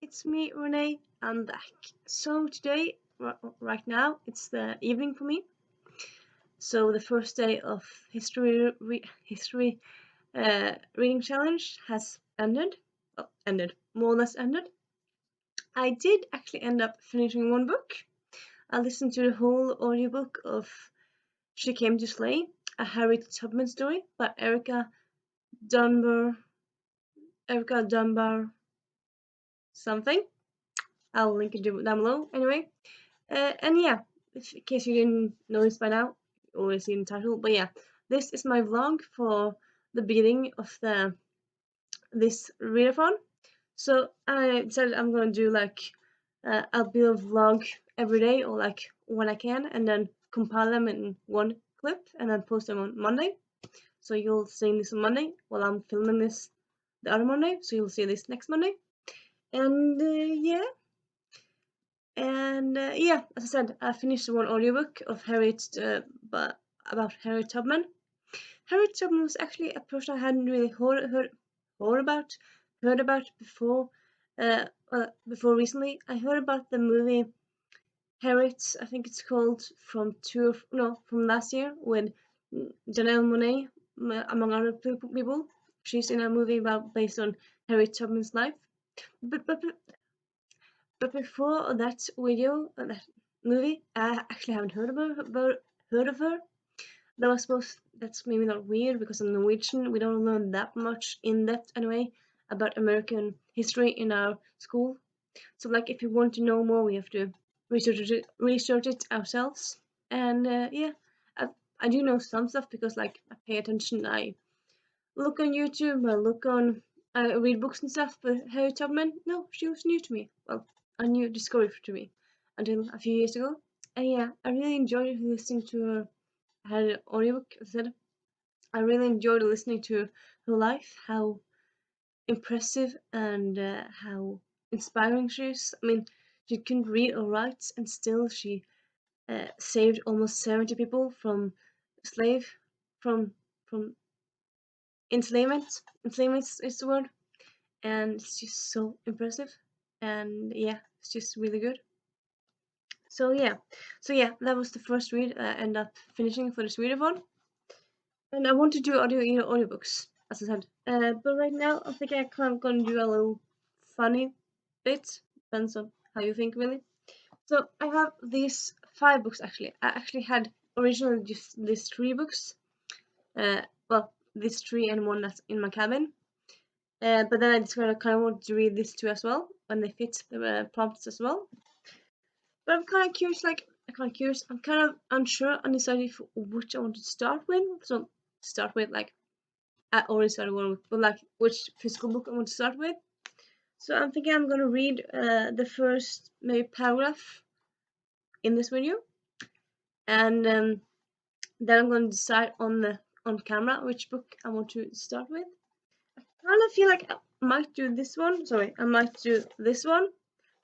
it's me, Renee. I'm back. So today, right now, it's the evening for me. So the first day of history reading challenge has ended. Well, ended, more or less ended. I did actually end up finishing one book. I listened to the whole audiobook of She Came to Slay, a Harriet Tubman story by Dunbar. Erica Dunbar something. I'll link it down below anyway. And yeah, in case you didn't notice by now, you already seen the title, but yeah, this is my vlog for the beginning of this readathon. So I decided I'm gonna do like I'll build a vlog every day or like when I can, and then compile them in one clip and then post them on Monday. So you'll see this on Monday while I'm filming this the other Monday. So you'll see this next Monday. And yeah. And yeah, as I said, I finished one audiobook of about Harriet Tubman. Harriet Tubman was actually a person I hadn't really heard about before. Before recently, I heard about the movie Harriet. I think it's called from last year with Janelle Monáe, among other people. She's in a movie based on Harriet Tubman's life. But before that that movie, I actually haven't heard of her. Though I suppose that's maybe not weird because I'm Norwegian. We don't learn that much in depth anyway about American history in our school. So like, if you want to know more, we have to research it ourselves. And yeah, I do know some stuff because like I pay attention. I look on YouTube. I read books and stuff. But Harriet Tubman, no, she was new to me. Well, a new discovery to me until a few years ago. And yeah, I really enjoyed listening to her. I had an audiobook, as I said. I really enjoyed listening to her life, how impressive and how inspiring she is. I mean, she couldn't read or write, and still she saved almost 70 people from slave, from from enslavement. Enslavement is the word, and it's just so impressive. And yeah, it's just really good. So yeah, that was the first read I ended up finishing for this readathon. And I want to do audiobooks, as I said. But right now, I think I kind of gonna do a little funny bit. Depends on how you think, really. So I have these 5 books actually. I actually had originally just these 3 books. Well, these 3 and one that's in my cabin. But then I decided I kind of want to read these 2 as well, when they fit the prompts as well. But I'm kind of curious, I'm kind of unsure, undecided for which I want to start with. So start with like I already started one, but like which physical book I want to start with. So I'm thinking I'm gonna read the first maybe paragraph in this video, and then I'm gonna decide on camera which book I want to start with. I kind of feel like I might do this one. Sorry, I might do this one,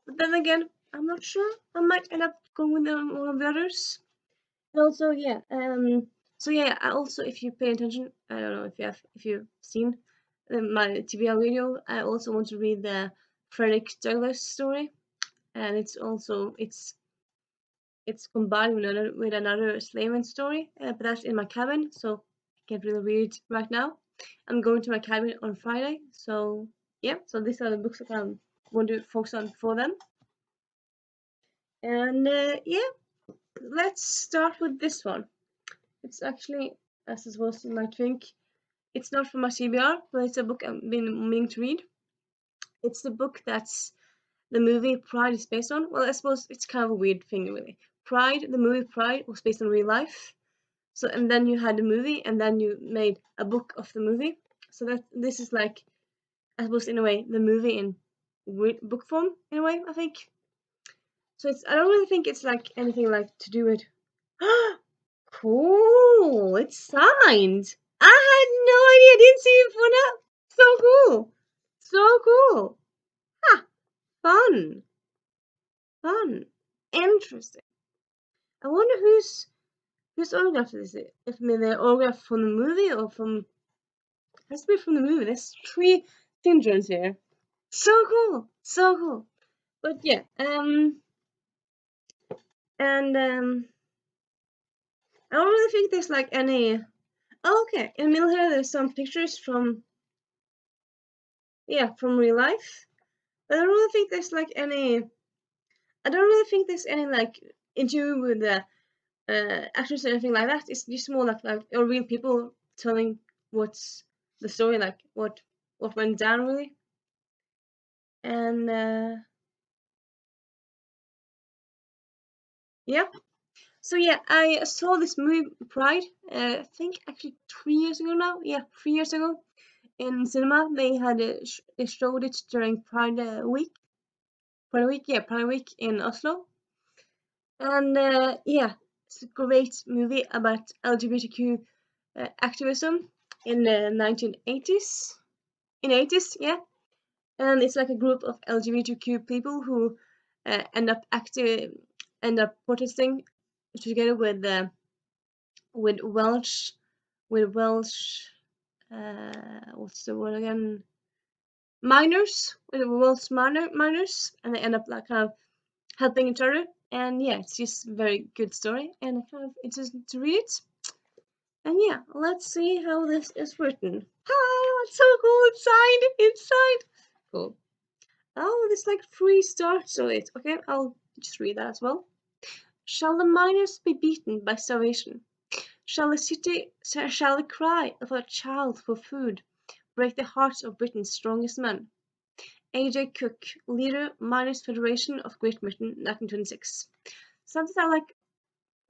but then again, I'm not sure. I might end up going with one of the others. And also, yeah. So yeah. I also, if you pay attention, I don't know if you've seen my TBR video. I also want to read the Frederick Douglass story, and it's combined with another enslavement story, but that's in my cabin, so I can't really read it right now. I'm going to my cabin on Friday, so yeah. So these are the books that I want to focus on for them. And yeah, let's start with this one. It's actually, as I suppose you might think, it's not from my CBR, but it's a book I've been meaning to read. It's the book that's the movie Pride is based on. Well, I suppose it's kind of a weird thing, really. The movie Pride, was based on real life. So, and then you had the movie, and then you made a book of the movie. So this is like, I suppose in a way, the movie in book form, in a way, I think. So I don't really think it's like anything like to do with. Cool! It's signed. I had no idea. I didn't see it before now. So cool. So cool. Ha! Fun. Fun. Interesting. I wonder whose autograph is it? If the autograph from the movie or from. It has to be from the movie. There's 3 children here. So cool. So cool. But yeah, and I don't really think there's like any. Oh, okay, in the middle here there's some pictures from real life. But I don't really think there's like any. I don't really think there's any like interview with the actors or anything like that. It's just more like real people telling what's the story, like what went down really. And yeah. So yeah, I saw this movie Pride. I think actually 3 years ago now. Yeah, 3 years ago in cinema. They had they showed it during Pride week. Pride week, yeah, Pride week in Oslo. And yeah, it's a great movie about LGBTQ activism in the 1980s. In 80s, yeah. And it's like a group of LGBTQ people who end up protesting together with Welsh with Welsh what's the word again, minors, with Welsh minors, and they end up like kind of helping each other. And yeah, it's just a very good story, and I kind of interested to read it. And yeah, let's see how this is written. Ah, it's so cool inside. Cool. Oh, there's like 3 stars to it. Okay, I'll just read that as well. Shall the miners be beaten by starvation? Shall the cry of a child for food break the hearts of Britain's strongest men? A.J. Cook, leader, Miners' Federation of Great Britain, 1926. Something I like.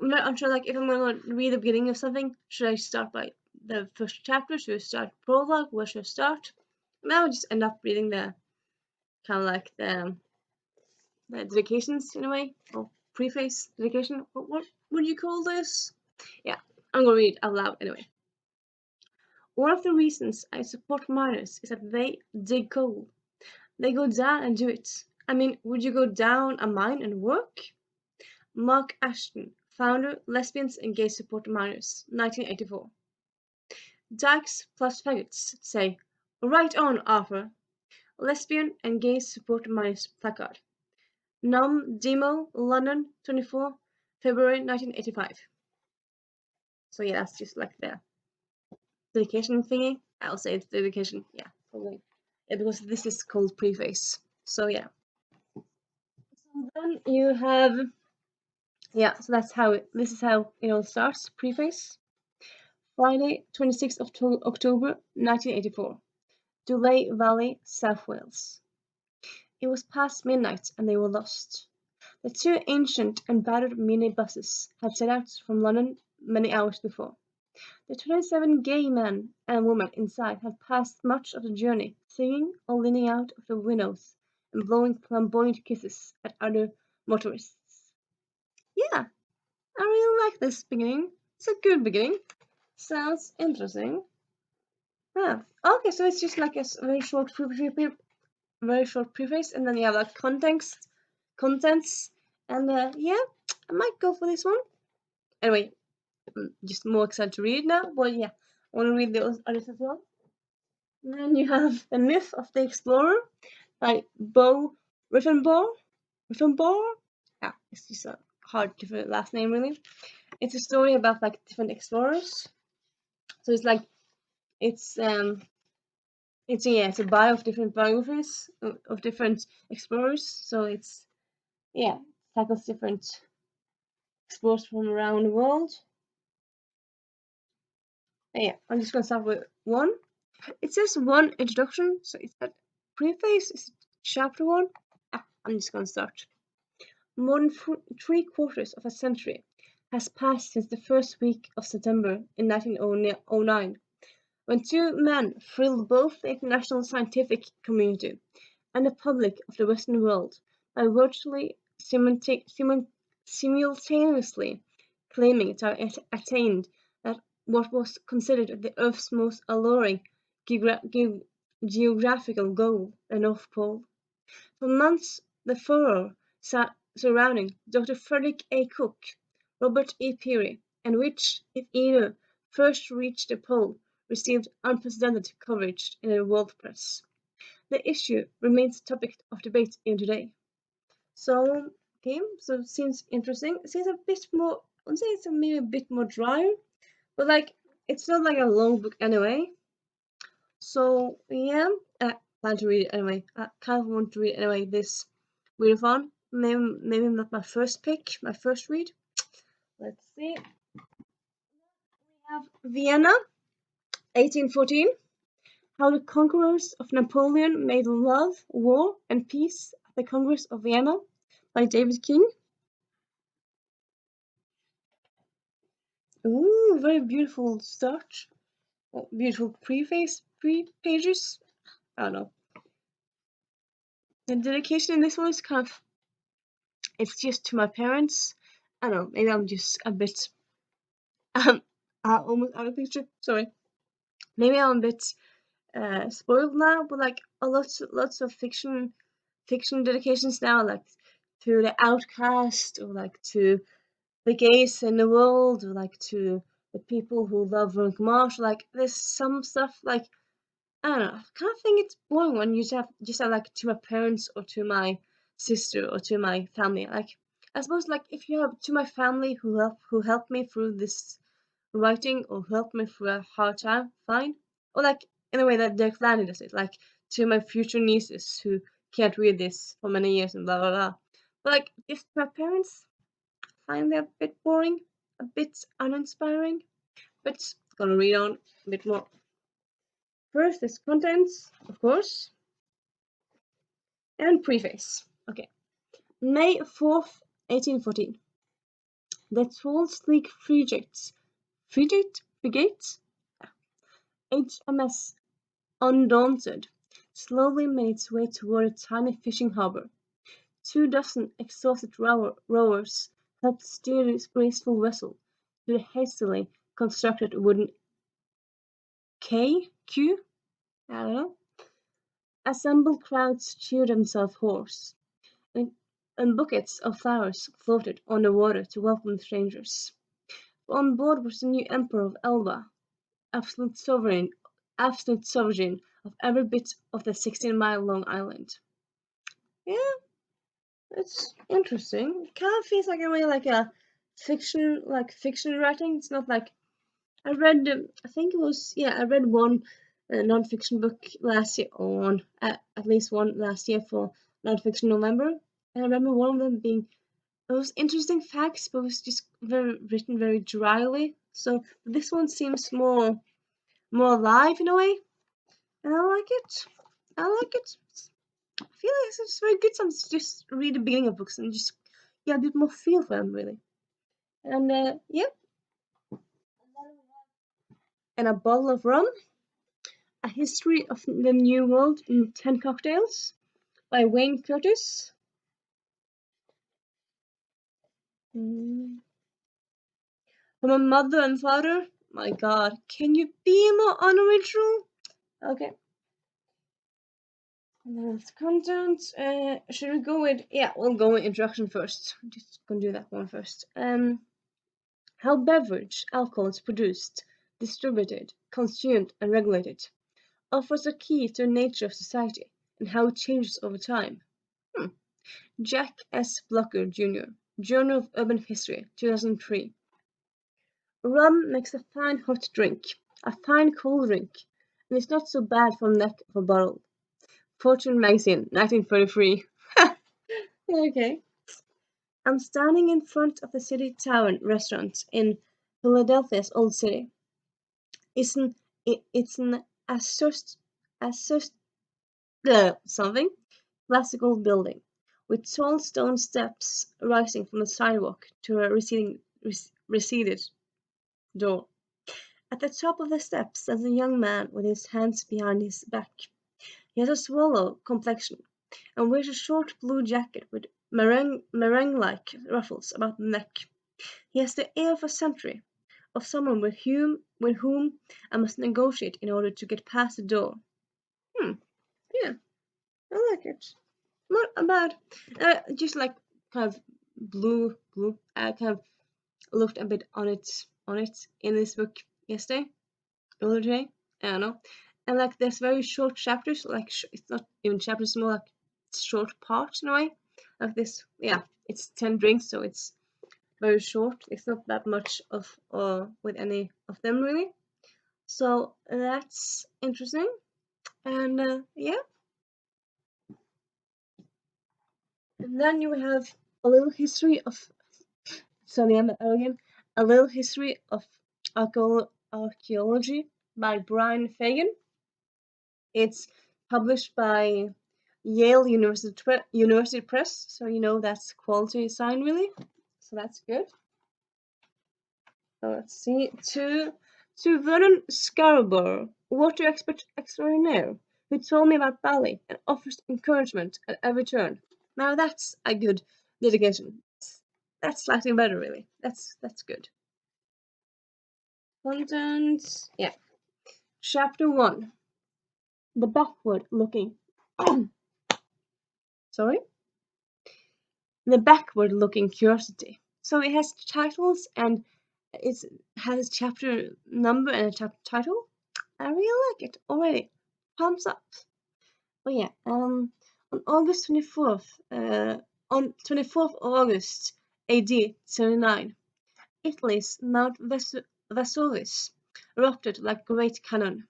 I'm not unsure, like, if I'm going to read the beginning of something, should I start by the first chapter? Should I start prologue? Where should I start? Now I just end up reading the kind of like the dedications in a way, or preface, dedication. What would you call this? Yeah, I'm gonna read it out loud anyway. One of the reasons I support miners is that they dig coal. They go down and do it. I mean, would you go down a mine and work? Mark Ashton, founder, Lesbians and Gay Support Miners, 1984. Dykes plus faggots say, right on, Arthur. Lesbian and Gay Support Miners placard. Num Demo, London, 24 February 1985. So yeah, that's just like the dedication thingy. I'll say it's dedication, yeah, probably. Yeah, because this is called preface. So yeah. So then you have, yeah, so this is how it all starts, preface. Friday, 26th of October 1984. Dulay Valley, South Wales. It was past midnight and they were lost. The 2 ancient and battered minibuses had set out from London many hours before. The 27 gay men and women inside had passed much of the journey, singing or leaning out of the windows and blowing flamboyant kisses at other motorists. Yeah, I really like this beginning. It's a good beginning. Sounds interesting. Yeah. Okay, so it's just like a very short preface, and then you have like contents, and yeah, I might go for this one. Anyway, I'm just more excited to read now. But yeah, I want to read the others as well. And then you have The Myth of the Explorer by Bo Riffenbaugh. Yeah, it's just a hard different last name really. It's a story about like different explorers. So it's like it's it's a bio of different biographies of different explorers. So it's tackles different explorers from around the world. Yeah, I'm just gonna start with one. It says one introduction, so it's got preface. Is chapter one? I'm just gonna start. More than 3/4 of a century has passed since the first week of September in 1909, when 2 men thrilled both the international scientific community and the public of the Western world by virtually simultaneously claiming to have attained what was considered the Earth's most alluring geographical goal, the North Pole. For months, the furor surrounding Dr. Frederick A. Cook, Robert E. Peary, and which, if either first reached the pole, received unprecedented coverage in the world press. The issue remains a topic of debate even today. So, okay, so it seems interesting. It seems a bit more, I'd say it's maybe a bit more drier, but like, it's not like a long book anyway. So, yeah, I plan to read it anyway. I kind of want to read anyway this readathon. Maybe not my first pick, my first read. Let's see. We have Vienna, 1814. How the conquerors of Napoleon made love, war, and peace at the Congress of Vienna by David King. Ooh, very beautiful start. Beautiful preface, pre-pages. I don't know. The dedication in this one is kind of, it's just to my parents. I don't know, maybe I'm just a bit, almost out of picture, sorry. Maybe I'm a bit spoiled now, but like lots of fiction dedications now, like to the outcast, or like to the gays in the world, or like to the people who love Veronica Mars. Like there's some stuff like, I don't know, I kind of think it's boring when you just have like to my parents or to my sister or to my family. Like I suppose like if you have to my family who helped me through this writing or helped me through a hard time, fine. Or like in a way that Dirk Lanny does it, like to my future nieces who can't read this for many years and blah blah blah. But like if my parents find it a bit boring, a bit uninspiring, but gonna read on a bit more. First is contents, of course, and preface. Okay. May 4th, 1814. The tall, sleek frigates, HMS Undaunted, slowly made its way toward a tiny fishing harbor. 24 exhausted rowers helped steer this graceful vessel to the hastily constructed wooden quay. I don't know. Assembled crowds cheered themselves hoarse, and buckets of flowers floated on the water to welcome the strangers. On board was the new Emperor of Elba, absolute sovereign of every bit of the 16-mile-long island. Yeah, it's interesting. It kind of feels like a way like a fiction writing. It's not like I read. I think it was, yeah. I read one non-fiction book last year, or one at least one last year for non-fiction November, and I remember one of them being, it was interesting facts, but it was just written very dryly. So this one seems more alive in a way, and I like it. I like it. I feel like it's very good sometimes to just read the beginning of books and just get a bit more feel for them, really. And yeah, and a bottle of rum, A History of the New World in 10 Cocktails by Wayne Curtis. From a mother and father. My God, can you be more unoriginal? Okay. That's content. Should we go with? Yeah, we'll go with introduction first. I'm just gonna do that one first. How beverage alcohol is produced, distributed, consumed, and regulated offers a key to the nature of society and how it changes over time. Jack S. Blocker, Jr., Journal of Urban History, 2003. Rum makes a fine hot drink, a fine cold drink, and it's not so bad for the neck of a bottle. Fortune Magazine, 1933. Okay. I'm standing in front of the City Tavern restaurant in Philadelphia's Old City. It's an something classical building with tall stone steps rising from the sidewalk to a receded door. At the top of the steps stands a young man with his hands behind his back. He has a swallow complexion and wears a short blue jacket with meringue-like ruffles about the neck. He has the air of a sentry, of someone with whom I must negotiate in order to get past the door. Yeah, I like it. Not bad. Just like kind of blue. I kind of looked a bit on it in this book earlier today. I don't know. And like there's very short chapters. Like it's not even chapters, more like short parts in a way. like this. Yeah, it's 10 drinks, so it's very short. It's not that much of with any of them really. So that's interesting. And yeah, and then you have a little history of sorry, I'm again. A little history of archaeology by Brian Fagan. It's published by Yale University Press, so you know that's quality sign really. So that's good. So let's see. To Vernon Scarborough, water expert extraordinaire, who told me about Bali and offers encouragement at every turn. Now that's a good dedication. That's slightly better really. That's good. Content, yeah. Chapter 1. The backward looking. Sorry? The backward looking curiosity. So it has titles and it has a chapter number and a chapter title. I really like it already. Thumbs up. Oh yeah, on August 24th, on 24th of August, AD 79, Italy's Mount Vesuvius erupted like a great cannon.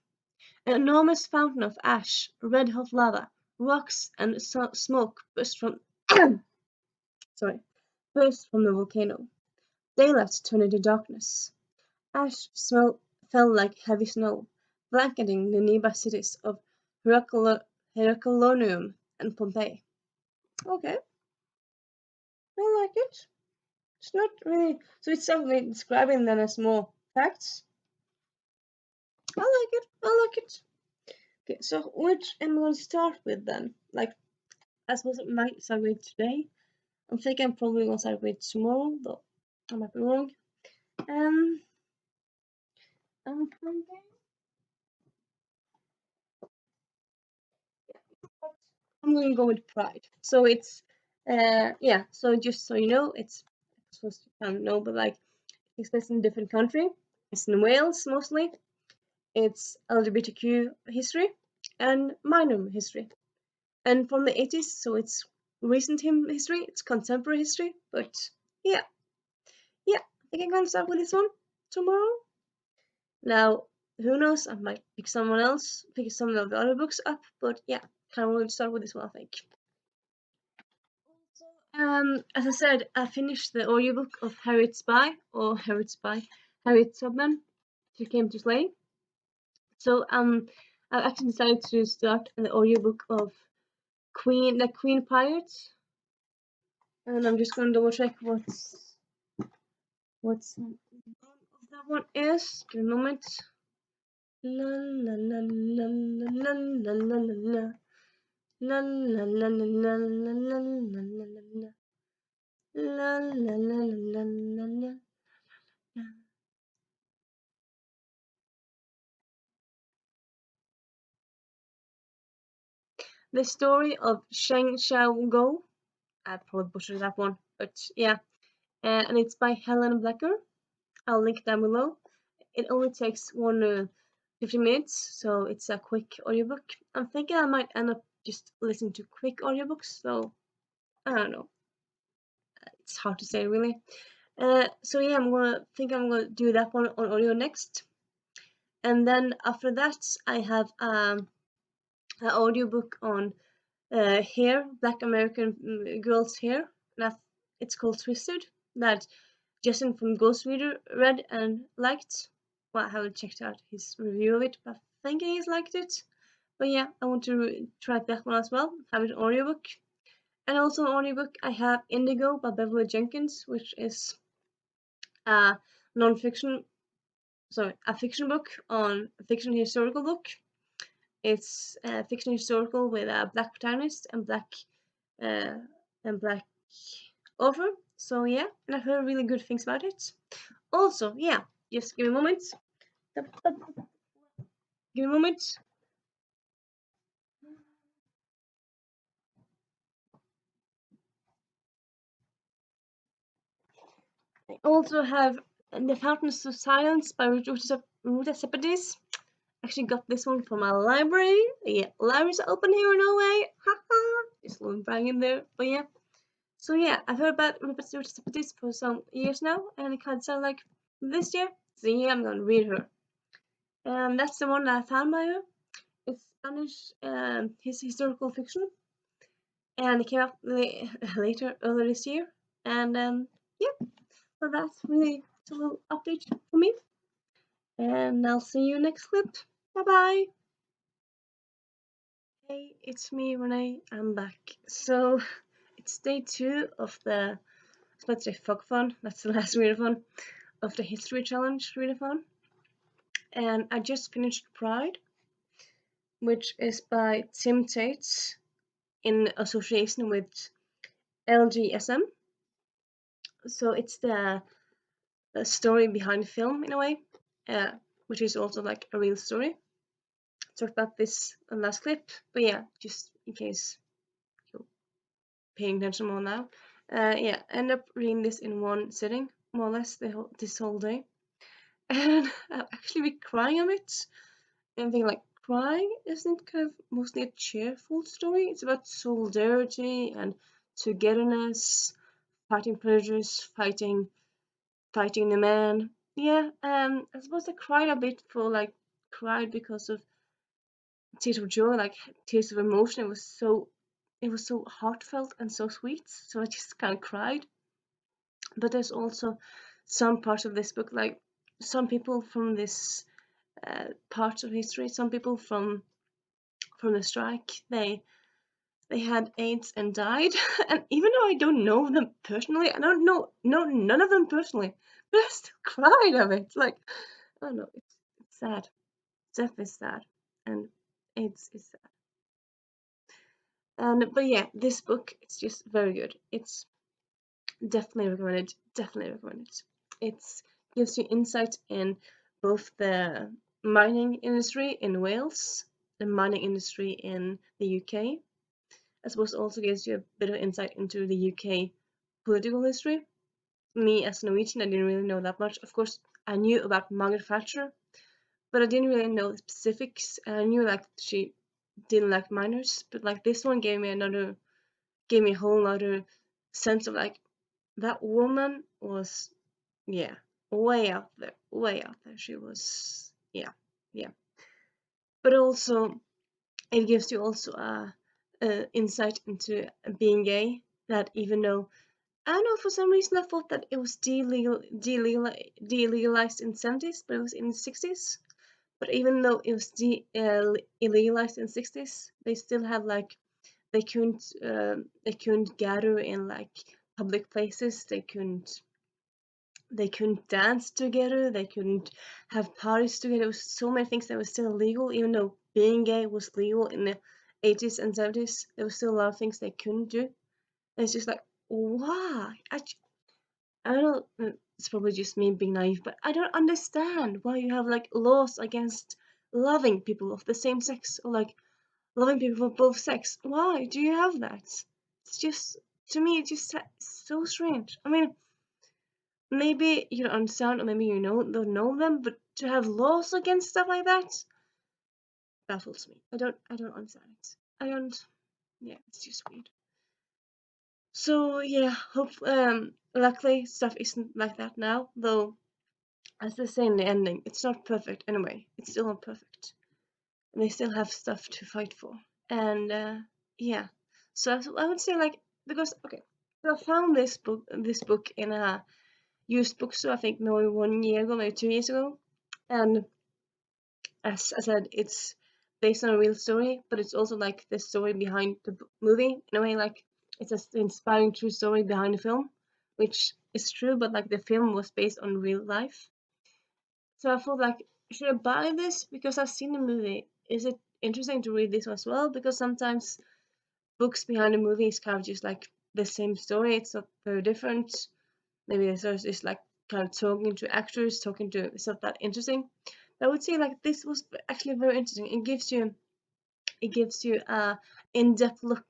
An enormous fountain of ash, red-hot lava, rocks, and smoke burst from burst from the volcano. Daylight turned into darkness. Ash fell like heavy snow, blanketing the nearby cities of Herculaneum and Pompeii. Okay, I like it. It's not really so. It's definitely describing them as more facts. I like it. I like it. Okay, so which am I going to start with then? Like, I suppose I might start with today. I'm thinking I'm probably gonna start with tomorrow, though I might be wrong. Um, I'm thinking I'm gonna go with Pride. So it's yeah. So just so you know, it's supposed to kind of know, but like it's based in a different country. It's in Wales mostly. It's LGBTQ history and minor history, and from the 80s. So it's recent history. It's contemporary history, but yeah, yeah. I think I'm gonna start with this one tomorrow. Now, who knows? I might pick someone else, pick some of the other books up, but yeah, kind of want to start with this one, I think. As I said, I finished the audiobook of Harriet Spy, or Harriet Tubman, She Came to Slay. So I actually decided to start the audiobook of the Queen Pirate, and I'm just gonna double check what's the name of that one is. Give me a moment. La la la la la la la la la. La la la la la la la la la la. La la la la la la la. The story of Sheng Xiaoguo. I probably butchered that one, but yeah. And it's by Helen Blacker. I'll link down below. It only takes 50 minutes, so it's a quick audiobook. I'm thinking I might end up just listening to quick audiobooks, so I don't know. It's hard to say really. So yeah, I'm gonna do that one on audio next, and then after that I have an audiobook on hair, Black American girls' hair. It's called Twisted. That Justin from Ghost Reader read and liked. Well, I haven't checked out his review of it, but I think he's liked it. But yeah, I want to try that one as well. Have it an audiobook. And also an audiobook, I have Indigo by Beverly Jenkins, which is a non-fiction, a fiction book on a fiction historical book. It's fiction historical with a black protagonist uh, and black author. So yeah, and I've heard really good things about it. Also, yeah, just give me a moment. Give me a moment. I also have The Fountains of Silence by Ruta Sepetys. Actually got this one from my library. Yeah, libraries are open here in Norway. Haha. Just a little brag in there. But yeah. So yeah, I've heard about repetitions for some years now, and it kind of sounds like this year is the year I'm gonna read her. And that's the one that I found by her. It's Spanish, his historical fiction, and it came out later earlier this year. And yeah, so that's really a little update for me. And I'll see you next clip. Bye bye. Hey, it's me, Renee. I'm back. So it's day 2 of the, let's say, Fun. That's the last readathon of the History Challenge readathon. And I just finished Pride, which is by Tim Tate in association with LGSM. So it's the story behind the film in a way, which is also like a real story. Talked about this in the last clip, but yeah, just in case you're paying attention more now. Yeah, I ended up reading this in one sitting, more or less this whole day, and I've actually been crying a bit. And think like crying isn't kind of mostly a cheerful story. It's about solidarity and togetherness, fighting predators, fighting the man. Yeah, I suppose I cried a bit for like cried because of tears of joy, like tears of emotion. It was so heartfelt and so sweet. So I just kind of cried. But there's also some parts of this book, like some people from this part of history, some people from the strike, they had AIDS and died. And even though I don't know them personally, I don't know none of them personally, but I still cried of it. Like, I don't know, it's sad. Death is sad, and AIDS is sad. And but yeah, this book it's just very good. It's definitely recommended. Definitely recommended. It gives you insight in both the mining industry in Wales, the mining industry in the UK. I suppose also gives you a bit of insight into the UK political history. Me as a Norwegian, I didn't really know that much. Of course, I knew about Margaret Thatcher, but I didn't really know the specifics. I knew like she didn't like miners, but like this one gave me a whole other sense of like that woman was, yeah, way out there, way out there. She was, yeah, yeah. But also, it gives you also a insight into being gay. That even though I don't know, for some reason I thought that it was delegalized in the 70s, but it was in the 60s. But even though it was illegalized in the 60s, they still had like they couldn't gather in like public places. They couldn't dance together. They couldn't have parties together. There was so many things that were still illegal, even though being gay was legal in the 80s and 70s. There was still a lot of things they couldn't do. And it's just like, why? I don't know, it's probably just me being naive, but I don't understand why you have like laws against loving people of the same sex or like loving people of both sex. Why do you have that? It's just, to me, it's just so strange. I mean, maybe you don't understand or maybe you don't know them, but to have laws against stuff like that baffles me. I don't understand it. I don't, yeah, it's just weird. So yeah, luckily stuff isn't like that now, though. As they say in the ending, it's not perfect anyway. It's still not perfect. And they still have stuff to fight for. And yeah. So I would say like because okay, so I found this book in a used bookstore, I think maybe 1 year ago, maybe 2 years ago. And as I said, it's based on a real story, but it's also like the story behind the movie. In a way, like it's an inspiring true story behind the film, which is true, but like the film was based on real life. So I thought like, should I buy this because I've seen the movie? Is it interesting to read this as well? Because sometimes books behind a movie is kind of just like the same story. It's not very different. Maybe the source is like kind of talking to actors, talking to it's not that interesting. But I would say like this was actually very interesting. It gives you a in-depth look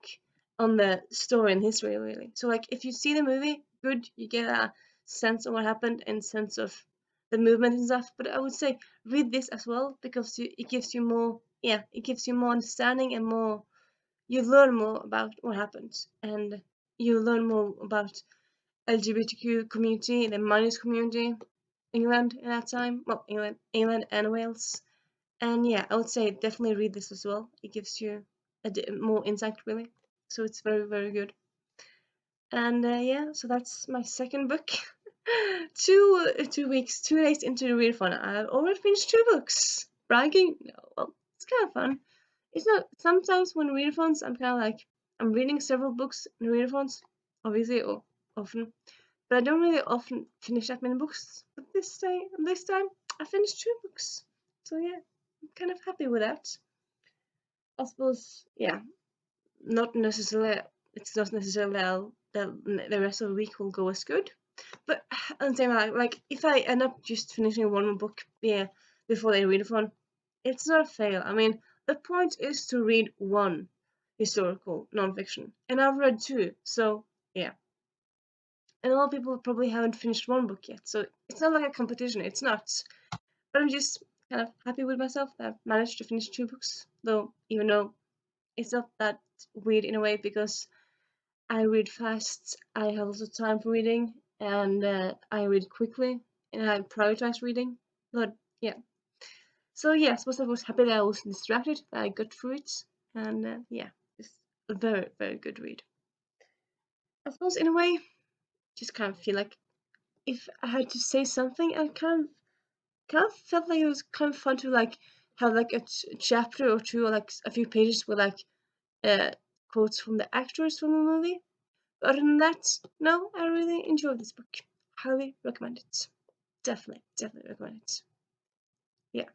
on the story and history really. So like if you see the movie, good, you get a sense of what happened and sense of the movement and stuff. But I would say read this as well because it gives you more, it gives you more understanding and more, you learn more about what happened. And you learn more about LGBTQ community, the minors community, England at that time. Well, England and Wales. And yeah, I would say definitely read this as well. It gives you more insight, really. So it's very, very good. And yeah, so that's my second book. 2 days into the readathon, I've already finished 2 books. Bragging? No, well, it's kind of fun. It's not. Sometimes when readathons, I'm kind of like I'm reading several books in readathons, obviously, or often, but I don't really often finish that many books. But this time, I finished 2 books. So yeah, I'm kind of happy with that. I suppose, yeah, not necessarily. It's not necessarily that the rest of the week will go as good. But at the same time, like if I end up just finishing one more book, yeah, before the readathon, it's not a fail. I mean, the point is to read one historical nonfiction, and I've read 2, so yeah. And a lot of people probably haven't finished one book yet, so it's not like a competition. It's not. But I'm just kind of happy with myself that I've managed to finish 2 books, though even though it's not that weird in a way because I read fast, I have lots of time for reading, and I read quickly, and I prioritize reading. But yeah. So yeah, I suppose I was happy that I wasn't distracted, that I got through it, and yeah, it's a very, very good read. I suppose in a way, just kind of feel like if I had to say something, I kind of felt like it was kind of fun to like have like a chapter or two or like a few pages with like uh, quotes from the actors from the movie. Other than that, no, I really enjoyed this book. Highly recommend it. Definitely, definitely recommend it. Yeah.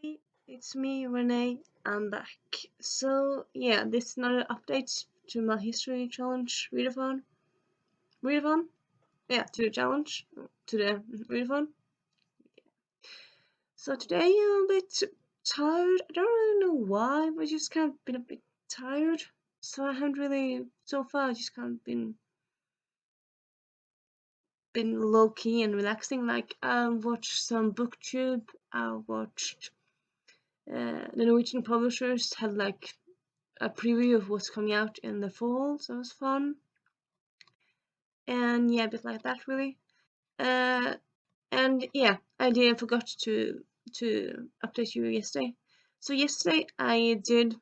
Hey, it's me, Renee. I'm back. So yeah, this is another update to my history challenge readathon. Readathon? Yeah, to the challenge. To the readathon. So today I'm a bit tired. I don't really know why, but just kind of been a bit tired. So I haven't really so far just kind of been low key and relaxing. Like I watched some booktube. I watched the Norwegian publishers had like a preview of what's coming out in the fall, so it was fun. And yeah, a bit like that really. Uh, and yeah, I did forgot to update you yesterday. So yesterday I did.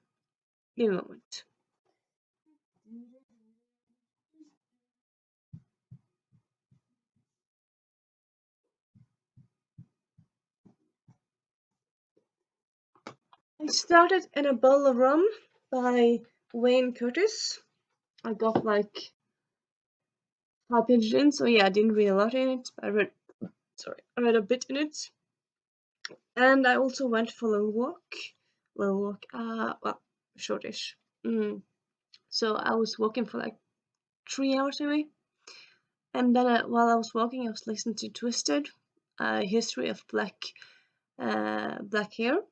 Give me a moment. I started in a bowl of rum by Wayne Curtis. I got like 5 pages in, so yeah, I didn't read a lot in it. But I read a bit in it. And I also went for a walk. Well, shortish. So I was walking for like 3 hours maybe. And then while I was walking, I was listening to Twisted, a history of black hair,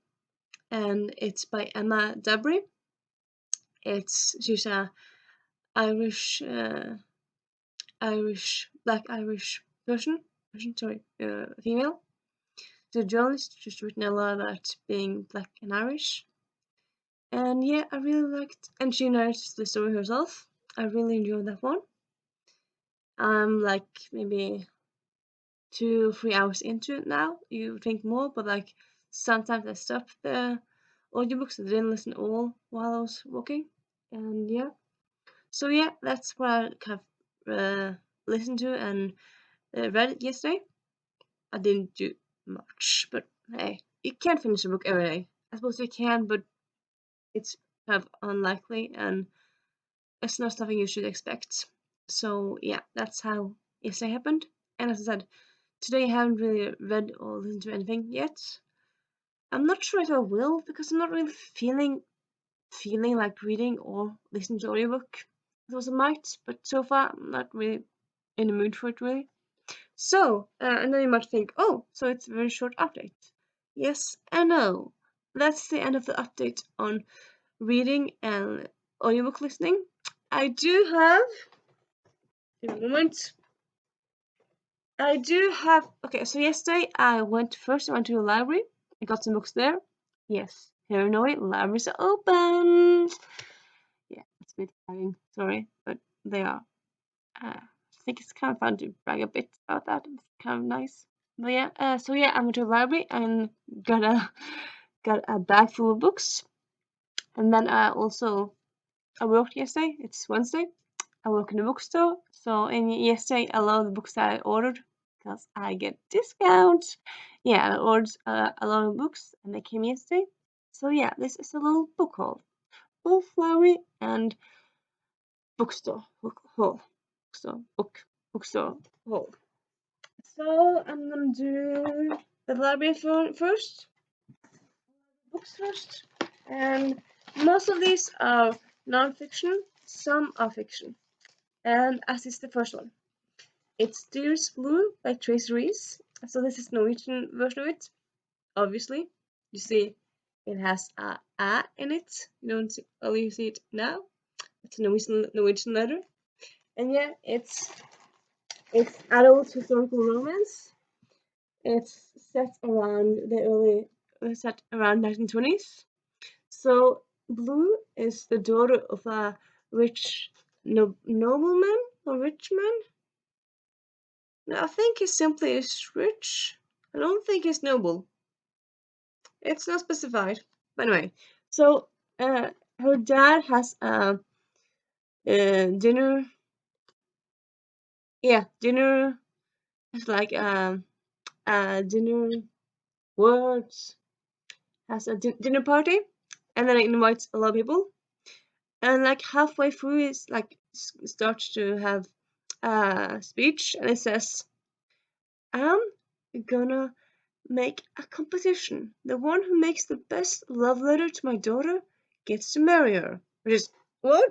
and it's by Emma Dabry. She's a Irish black Irish female. She's a journalist. She's written a lot about being black and Irish. And yeah, I really liked, and she narrates the story herself. I really enjoyed that one. I'm like maybe 2 or 3 hours into it now. You think more, but like sometimes I stop the audiobooks. I didn't listen all while I was walking, and yeah. So yeah, that's what I kind of listened to and read yesterday. I didn't do much, but hey, you can't finish a book every day. I suppose you can, but it's kind of unlikely, and it's not something you should expect. So yeah, that's how yesterday happened. And as I said, today I haven't really read or listened to anything yet. I'm not sure if I will because I'm not really feeling like reading or listening to audiobook. It was a might, but so far I'm not really in the mood for it really. So, and then you might think, oh, so it's a very short update. Yes and no. That's the end of the update on reading and audiobook listening. I do have, in a moment, okay, so yesterday I went to the library. I got some books there. Yes, here in Norway, libraries are open. Yeah, It's a bit lagging, sorry, but they are. I think it's kind of fun to brag a bit about that. It's kind of nice. But yeah, so yeah, I went to the library and got a bag full of books. And then I worked yesterday. It's Wednesday. I work in the bookstore. So yesterday I love the books that I ordered because I get discount. Yeah, I ordered a lot of books and they came yesterday. So yeah, this is a little book haul. Both library and bookstore haul. Bookstore haul. So I'm gonna do the library first. Books first. And most of these are non-fiction, some are fiction. And as is the first one. It's Dear's Blue by Tracy Rees. So this is Norwegian version of it, obviously. You see it has a in it. You don't see, you see it now. It's a Norwegian letter. And yeah, it's adult historical romance. It's set around 1920s. So Blue is the daughter of a rich nobleman or rich man. No, I think he simply is rich. I don't think he's noble. It's not specified. But anyway, so her dad has a dinner. Yeah, dinner. It's like a dinner words. Has a dinner party, and then it invites a lot of people. And like halfway through, it's like starts to have a speech, and it says, "I'm gonna make a competition. The one who makes the best love letter to my daughter gets to marry her." Which is what?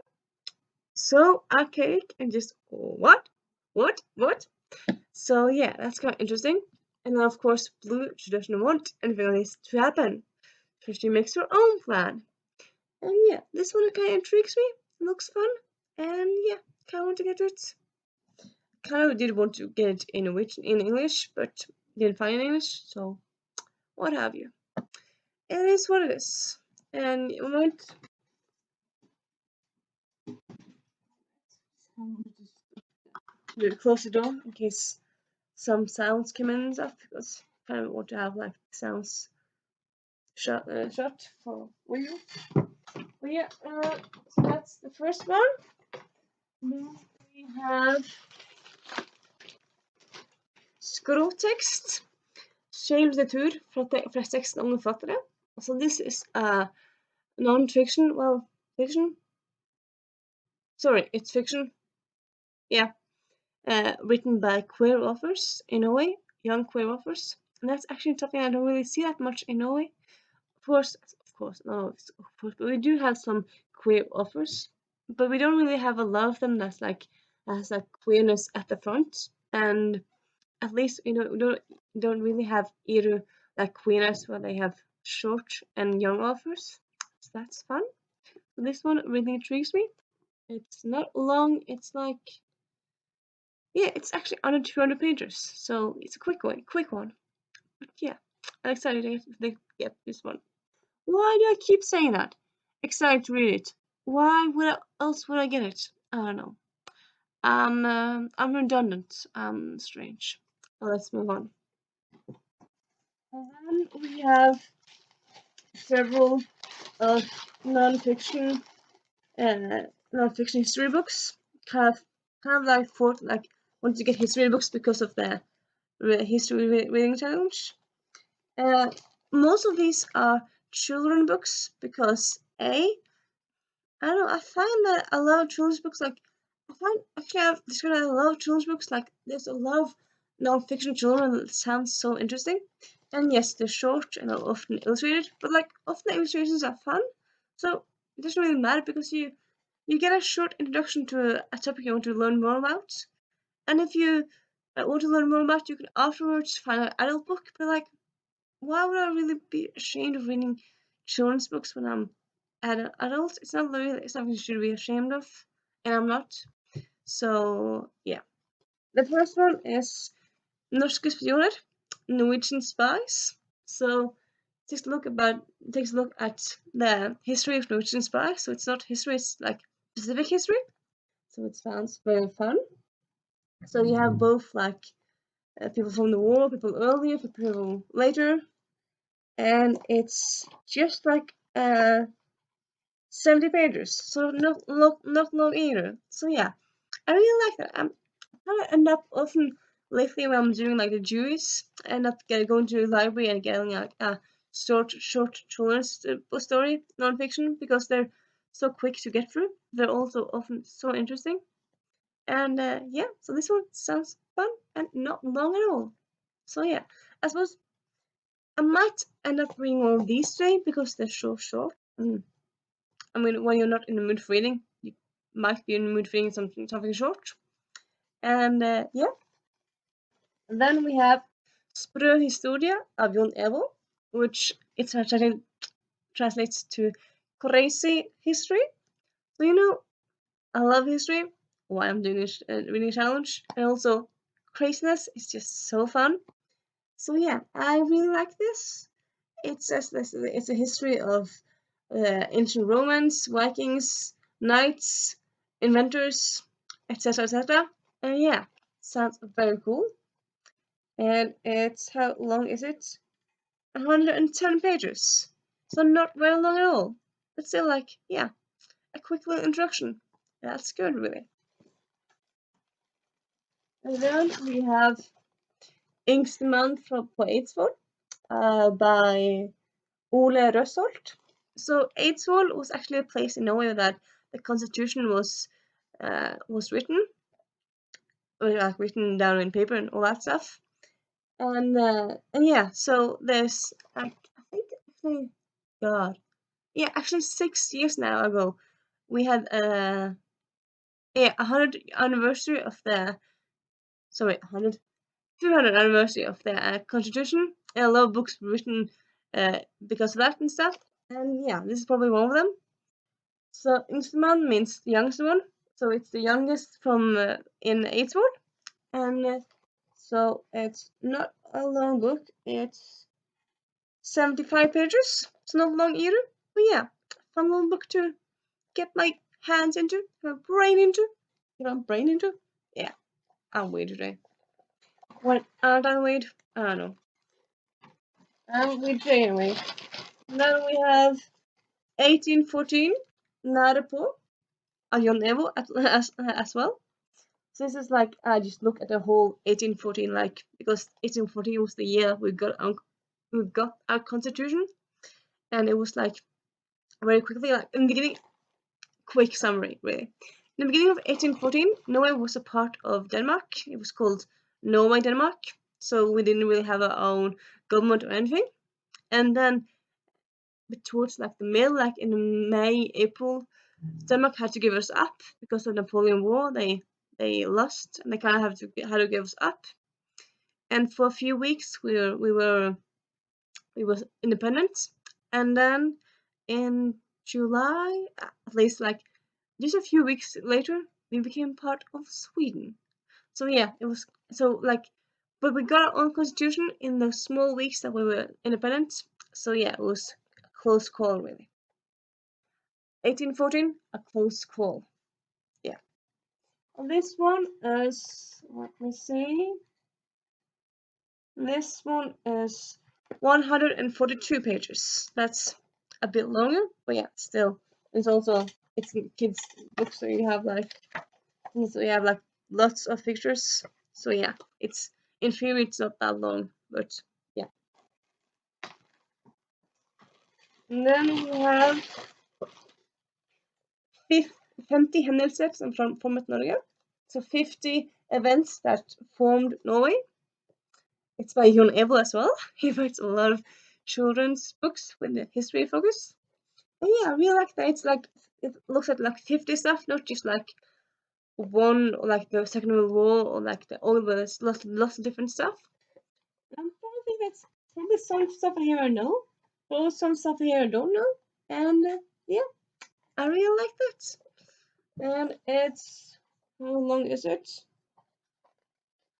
So archaic and just what? What? So yeah, that's kind of interesting. And then of course, Blue, she doesn't want anything like this to happen, so she makes her own plan. And yeah, this one kind of intrigues me. It looks fun, and yeah, kind of want to get it. Kind of did want to get it in English, but didn't find it in English, so what have you. It is what it is. And it won't. Close the door in case some sounds come in and stuff, because I kind of want to have like sounds shut for you. But yeah, so that's the first one. Then we have skråtekst. Skjelllitteratur fra 16 unge forfattere. So this is non-fiction, well, fiction. Sorry, it's fiction. Yeah. Written by queer authors in Norway, young queer authors. And that's actually something I don't really see that much in Norway. Of course, but we do have some queer authors, but we don't really have a lot of them that's like has like queerness at the front. And at least we don't really have either like queerness where they have short and young authors. So that's fun. So this one really intrigues me. It's not long. It's like it's actually under 200 pages, so it's a quick one. But yeah, I'm excited to get this one. Why do I keep saying that? Excited to read it. Why else would I get it? I don't know. I'm redundant. I'm strange. Well, let's move on. And then we have several non-fiction history books. Kind of like wanted to get history books because of the history reading challenge. Most of these are children books because I don't know, I find that a lot of children's books I've discovered that a lot of children's books, like there's a lot of non-fiction children that sounds so interesting. And yes, they're short and are often illustrated, but like often the illustrations are fun. So it doesn't really matter because you get a short introduction to a topic you want to learn more about. And if you want to learn more about, you can afterwards find an adult book. But like, why would I really be ashamed of reading children's books when I'm an adult? It's not really something you should be ashamed of, and I'm not. So yeah, the first one is Norske spioner, Norwegian spies. So takes a look at the history of Norwegian spies. So it's not history; it's like specific history, so it sounds very fun. So you have both like people from the war, people earlier, people later, and it's just like 70 pages, so not long either. So yeah, I really like that. I end up often lately when I'm doing like the juries, I end up going to the library and getting like a short children's story nonfiction because they're so quick to get through. They're also often so interesting. And yeah, so this one sounds fun and not long at all. So yeah, I suppose I might end up reading all of these today because they're so short. I mean, when you're not in the mood for reading, you might be in the mood for reading something short. And yeah, and then we have Sprø historia of Jon Evo, which it translates to crazy history. So you know, I love history. Why I'm doing this reading challenge, and also craziness is just so fun. So yeah, I really like this. It says this. It's a history of ancient Romans, Vikings, knights, inventors, etc., etc. And yeah, sounds very cool. And it's how long is it? 110 pages. So not very long at all. But still, like, yeah, a quick little introduction. That's good, really. And then we have Yngstemann på Eidsvoll by Ole Røsholt. So Eidsvoll was actually a place in Norway that the constitution was written, or like written down in paper and all that stuff. And yeah, so there's I think actually, God, yeah, actually 6 years now ago, we had yeah, 100 anniversary of the 200 anniversary of the constitution, and a lot of books were written because of that and stuff. And yeah, this is probably one of them. So Yngstemann means the youngest one, so it's the youngest from in Eidsvoll, and so it's not a long book. It's 75 pages. It's not long either, but yeah, fun little book to get my hands into, my brain into. You know, brain into. Yeah, I'm weird today. What aren't I weird? I don't know. I'm weird today anyway. Then we have 1814, Narepo, Jon Evo as well. So this is like I just look at the whole 1814, like because 1814 was the year we got our constitution, and it was like very quickly, like in the beginning, quick summary really. In the beginning of 1814, Norway was a part of Denmark. It was called Norway Denmark, so we didn't really have our own government or anything. And then towards like the middle, like in May, April, Denmark had to give us up because of the Napoleon War. They lost, and they kind of had to give us up. And for a few weeks, we were independent, and then in July, at least like just a few weeks later, we became part of Sweden. So yeah, it was so like, but we got our own constitution in the small weeks that we were independent. So yeah, it was a close call really. 1814, a close call. Yeah. This one is, let me see. This one is 142 pages. That's a bit longer, but yeah, still. It's also it's kids books, so you have like lots of pictures. So yeah, it's in theory it's not that long, but yeah. And then we have 50 hendelser som formet Norge. So 50 events that formed Norway. It's by Jon Evo as well. He writes a lot of children's books with the history focus. And yeah, I really like that. It's like it looks at like 50 stuff, not just like one or like the Second World War or like all the lots of different stuff. And I probably that's probably some stuff here I know, but also some stuff here I don't know. And yeah, I really like that. And it's how long is it?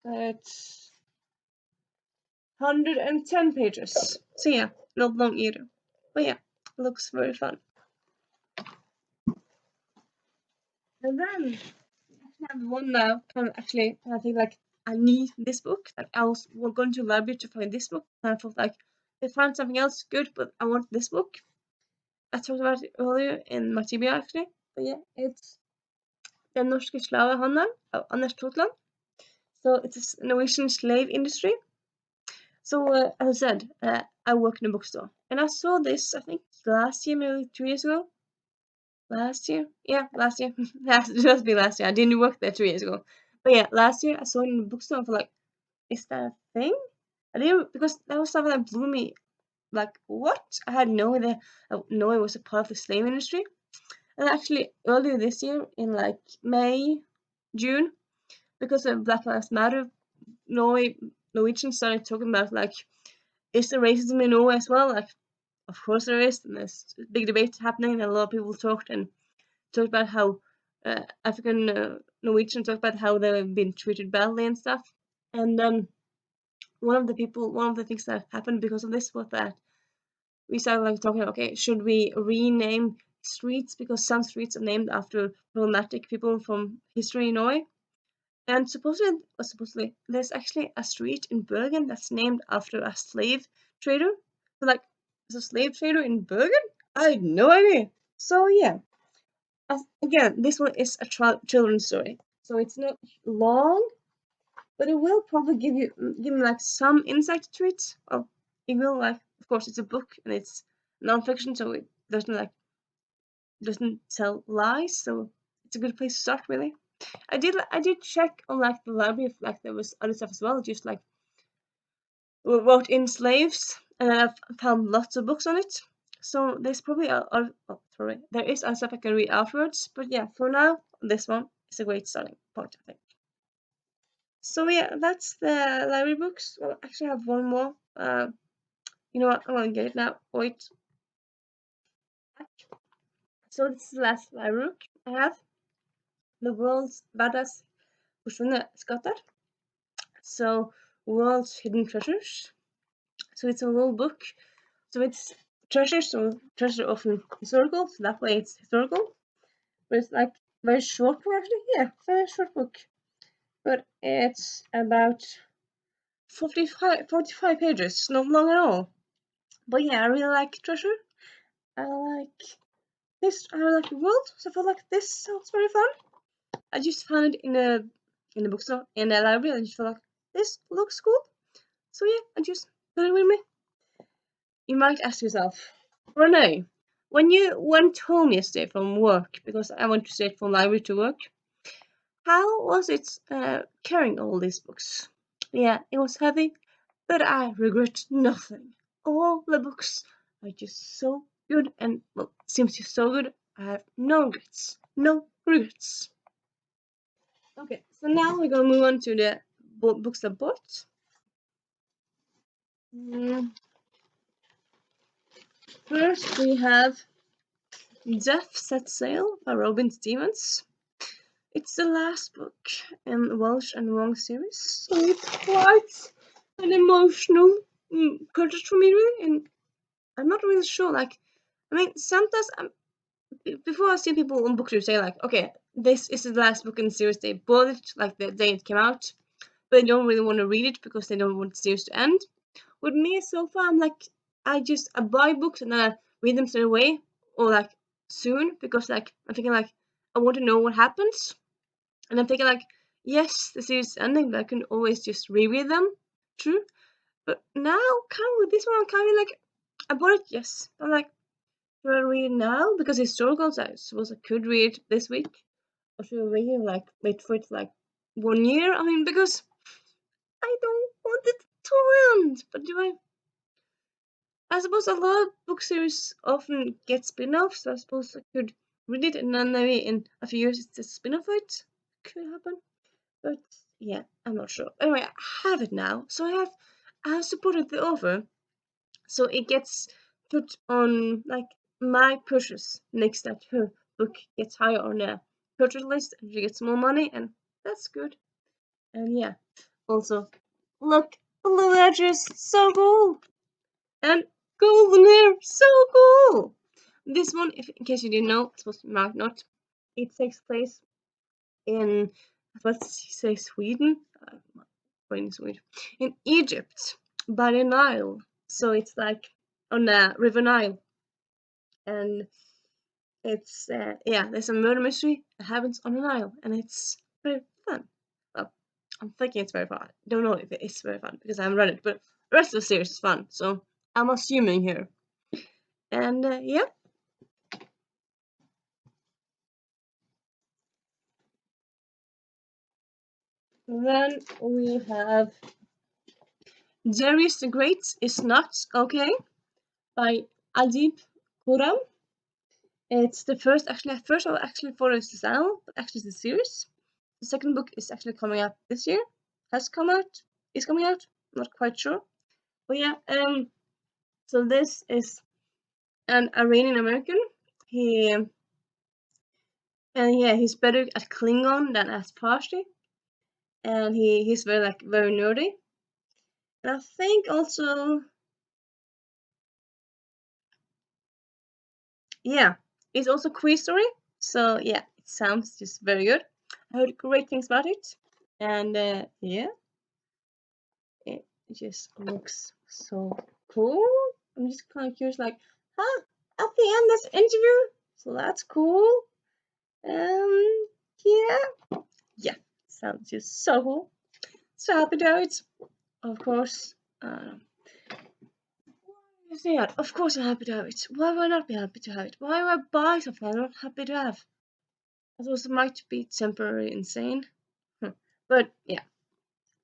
It's 110 pages. So yeah, not long either. But yeah, looks very fun. And then I have one now. Actually, I think like I need this book. Like I was going to the library to find this book, and I thought like I found something else good, but I want this book. I talked about it earlier in my TBR actually, but yeah, it's Den norske slavehandel of Anders Totland. So it's a Norwegian slave industry. So as I said, I work in a bookstore, and I saw this I think last year, maybe 2 years ago. Last year, yeah, last year. It must be last year. I didn't work there 2 years ago, but yeah, last year I saw it in the bookstore. I was like, is that a thing? I didn't, because that was something that blew me. Like, what? I had no idea. I know it was a part of the slave industry. And actually, earlier this year, in like May, June, because of Black Lives Matter, Norwegians started talking about like, is there racism in Norway as well? Like, of course there is, and there's a big debate happening, and a lot of people talked about how African Norwegians talked about how they've been treated badly and stuff. And then one of the things that happened because of this was that we started like talking, okay, should we rename streets, because some streets are named after problematic people from history in Norway. And supposedly, there's actually a street in Bergen that's named after a slave trader. So like, there's a slave trader in Bergen? I had no idea. So yeah, again, this one is a children's story, so it's not long, but it will probably give me like some insight to it. Well, it will, like, of course, it's a book and it's non-fiction, so it doesn't tell lies. So it's a good place to start, really. I did check on like the library if like there was other stuff as well, just like wrote in slaves, and I've found lots of books on it. So there's probably there is other stuff I can read afterwards. But yeah, for now, this one is a great starting point, I think. So yeah, that's the library books. Well, actually, I have one more. You know what? I'm gonna get it now. Wait. So this is the last library book I have. The World's Baddest Forsvunne Skatter. So World's Hidden Treasures. So it's a little book. So it's treasures. So treasures are often historical. So that way it's historical. But it's like very short book actually. Yeah, very short book. But it's about 45 pages. Not long at all. But yeah, I really like treasure. I like this. I like the world. So I feel like this sounds very fun. I just found it in a bookstore in a library. I just feel like this looks cool. So yeah, I just put it with me. You might ask yourself, Renee, when you went home yesterday from work, because I went straight from library to work, how was it carrying all these books? Yeah, it was heavy, but I regret nothing. All the books are just so good, and well, seems just so good. I have no regrets. No regrets. Okay, so now we're gonna move on to the books I bought. First, we have Death Set Sail by Robin Stevens. It's the last book in the Welsh and Wrong series, so it's quite an emotional purchase for me, really. And I'm not really sure. Like, I mean, sometimes before I've seen people on booktube say like, okay, this is the last book in the series. They bought it like the day it came out, but they don't really want to read it because they don't want the series to end. With me, so far, I'm like, I buy books and then I read them straight away or like soon, because like I'm thinking like I want to know what happens. And I'm thinking like, yes, the series is ending, but I can always just reread them. True. But now, kind of with this one, I'm kind of like, I bought it, yes. I'm like, should I read it now? Because historicals, I suppose I could read it this week. Or should I wait for it like 1 year? I mean, because I don't want it to end. But I suppose a lot of book series often get spin-offs, so I suppose I could read it and then maybe in a few years it's a spin-off of it. Could happen. But yeah, I'm not sure. Anyway, I have it now. So I have supported the author. So it gets put on like my purchase next that her book gets higher on the purchase list and she gets more money, and that's good. And yeah. Also, look, the little edges, so cool. And golden hair, so cool. This one, if in case you didn't know, I suppose you might not, it takes place in, let's say, Sweden, in Sweden, in Egypt by the Nile. So it's like on the River Nile, and it's yeah, there's a murder mystery that happens on the Nile, and it's very fun. Well, I'm thinking it's very fun. I don't know if it is very fun because I haven't read it, but the rest of the series is fun. So I'm assuming here, and yeah. Then we have Darius the Great is Not Okay by Adib Khorram. It's the first actually for the channel, but actually the series. The second book is actually coming out this year. Has come out. Is coming out. Not quite sure. But yeah. So this is an Iranian American. He and yeah, he's better at Klingon than at Parsi, and he's very nerdy. And I think also, yeah, it's also queer story. So yeah, it sounds just very good. I heard great things about it, and yeah, it just looks so cool. I'm just kind of curious, like, huh? At the end, this interview, so that's cool. Yeah, yeah, sounds just so cool. So happy to have it. Of course. Yeah, of course I'm happy to have it. Why would I not be happy to have it? Why would I buy something I'm not happy to have? It also might be temporary insane. But yeah.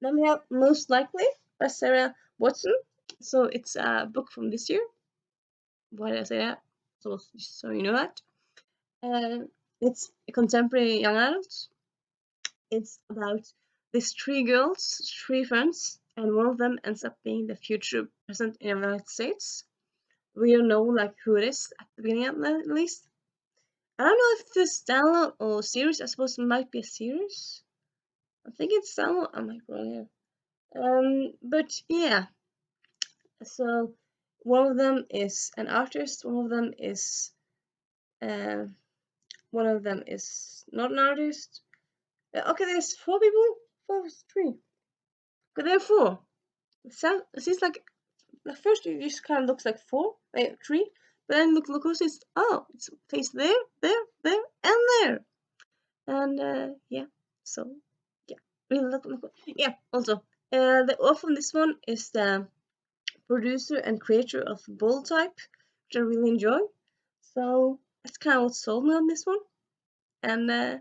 Then we have Most Likely by Sarah Watson. So it's a book from this year. Why did I say that? So you know that. It's a contemporary young adult. It's about these three girls, three friends, and one of them ends up being the future president in the United States. We don't know like who it is at the beginning at least. I don't know if this download or series. I suppose it might be a series. I think it's download. I might be wrong here. But yeah. So one of them is an artist. Uh, one of them is not an artist. Okay, there's four people. Three. Okay, there are four. It seems like at first it just kind of looks like three. But then look closer. It's face there, there, and there. And yeah, so yeah, really look. Yeah. Also, the author on this one is the producer and creator of Bold Type, which I really enjoy. So that's kind of what sold me on this one. And yeah.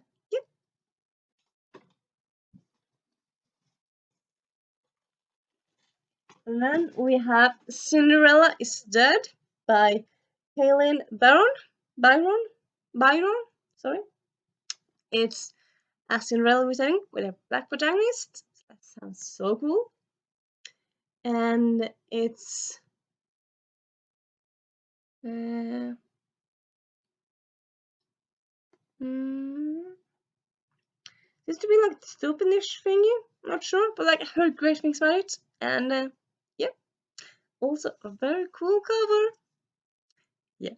And then we have Cinderella is Dead by Helen Byron. Sorry. It's a Cinderella retelling with a black protagonist. That sounds so cool. And it's seems to be like dystopian-ish thingy. Not sure, but like I heard great things about it. And yeah, also a very cool cover. Yeah.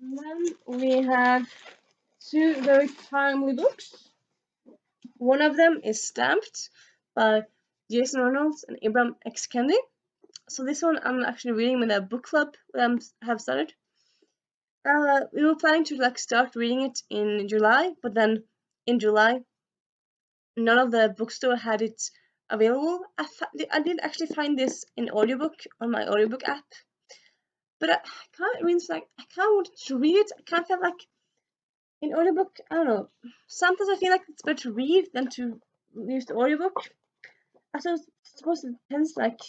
And then we have two very timely books. One of them is Stamped by Jason Reynolds and Ibram X. Kendi. So this one I'm actually reading with a book club that I have started. We were planning to like start reading it in July, but then in July none of the bookstore had it available. I did actually find this in audiobook on my audiobook app, but I can't read. Like I can't want to read it. I can't feel like in audiobook. I don't know. Sometimes I feel like it's better to read than to use the audiobook. I suppose it depends like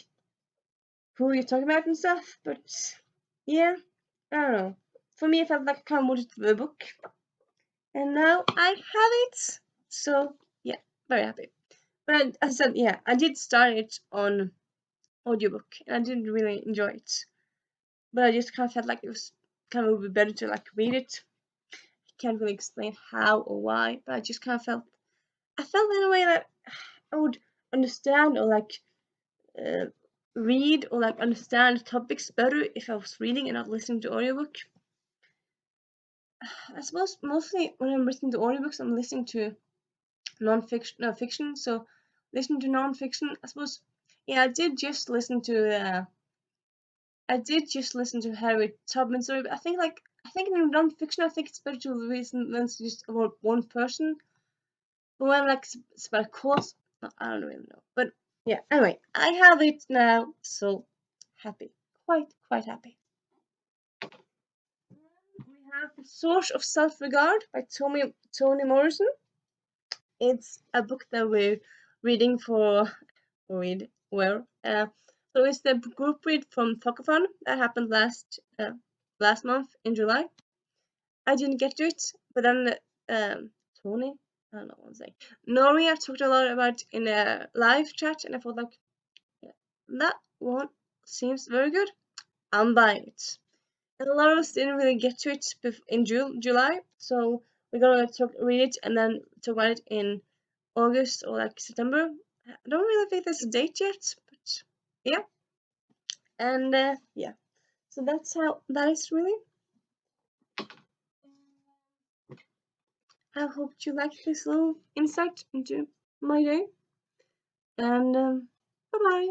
who you're talking about and stuff, but yeah, I don't know. For me, I felt like I kind of wanted the book, and now I have it. So yeah, very happy. But as I said, yeah, I did start it on audiobook, and I didn't really enjoy it. But I just kind of felt like it was kind of would be better to like read it. I can't really explain how or why, but I just kind of I felt in a way that I would understand or like uh, read or like understand topics better if I was reading and not listening to audiobook. I suppose mostly when I'm listening to audiobooks, I'm listening to fiction. So listening to non-fiction, I suppose. Yeah, I did just listen to Harriet Tubman story, but I think in non-fiction, I think it's better to listen than to just about one person. But when like it's about a cause, I don't really know. But yeah, anyway, I have it now, so happy, quite happy. We have The Source of Self-Regard by Toni Morrison. It's a book that we're reading for read well. So it's the group read from Talkathon that happened last month in July. I didn't get to it, but then Tony, I don't know what I'm saying. Noria talked a lot about in a live chat, and I thought like, yeah, that one seems very good. I'm buying it. And a lot of us didn't really get to it in July, so we're gonna read it and then talk about it in August or like September. I don't really think there's a date yet, but yeah. And yeah, so that's how that is really. I hope you liked this little insight into my day. And bye bye.